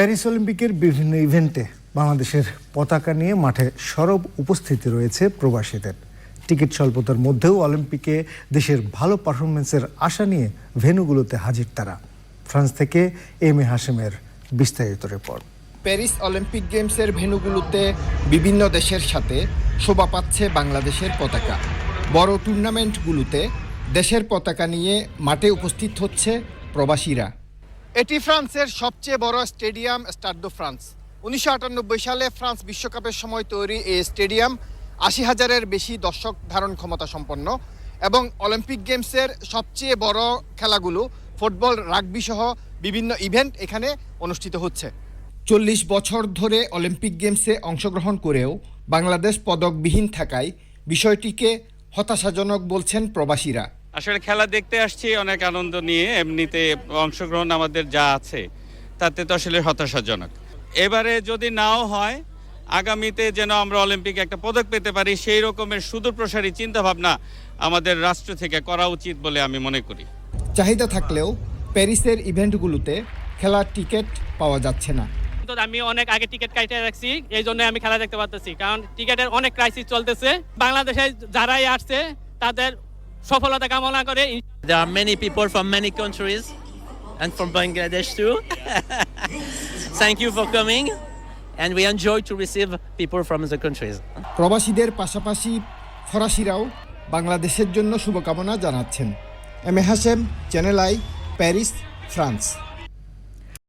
Paris অলিম্পিকের বিভিন্ন ইভেন্টে বাংলাদেশের পতাকা নিয়ে মাঠে সরব উপস্থিতি রয়েছে প্রবাসীদের। টিকিট স্বল্পতার মধ্যেও অলিম্পিকে দেশের ভালো পারফরমেন্সের আশা নিয়ে ভেন্যুগুলোতে হাজির তারা। ফ্রান্স থেকে এম এ হাশেমের বিস্তারিত রিপোর্ট। প্যারিস অলিম্পিক গেমসের ভেন্যুগুলোতে বিভিন্ন দেশের সাথে শোভা পাচ্ছে বাংলাদেশের পতাকা। বড় টুর্নামেন্টগুলোতে দেশের পতাকা নিয়ে মাঠে উপস্থিত হচ্ছে প্রবাসীরা। এটি ফ্রান্সের সবচেয়ে বড় স্টেডিয়াম স্টাড দো ফ্রান্স। 1998 সালে ফ্রান্স বিশ্বকাপের সময় তৈরি এই স্টেডিয়াম 80,000-এর বেশি দর্শক ধারণ ক্ষমতা সম্পন্ন এবং অলিম্পিক গেমসের সবচেয়ে বড় খেলাগুলো ফুটবল, রাগবি সহ বিভিন্ন ইভেন্ট এখানে অনুষ্ঠিত হচ্ছে। 40 বছর ধরে অলিম্পিক গেমসে অংশগ্রহণ করেও বাংলাদেশ পদকবিহীন থাকায় বিষয়টিকে হতাশাজনক বলছেন প্রবাসীরা। আসলে খেলা দেখতে আসছি অনেক আনন্দ নিয়ে, এমনিতে অংশগ্রহণ আমাদের যা আছে তাতে তো আসলে হতাশাজনক। এবারে যদি নাও হয়, আগামীতে যেন আমরা অলিম্পিকে একটা পদক পেতে পারি সেই রকমের সুদূরপ্রসারী চিন্তাভাবনা আমাদের রাষ্ট্র থেকে করা উচিত বলে আমি মনে করি। চাহিদা থাকলেও প্যারিসের ইভেন্টগুলোতে খেলার টিকিট পাওয়া যাচ্ছে না। আমি অনেক আগে টিকিট কাটে রাখছি, এই জন্য আমি খেলা দেখতে পাচ্ছি, কারণ টিকিটের অনেক ক্রাইসিস চলতেছে। বাংলাদেশে যারাই আসছে তাদের সফলতা কামনা করে। There are many people from many countries and from Bangladesh too. Thank you for coming and we enjoy to receive people from the countries. প্রবাসীদের পাশাপাশি ফরাসিরাও বাংলাদেশের জন্য শুভকামনা জানাচ্ছেন। M A Hashem, channel I, Paris, France.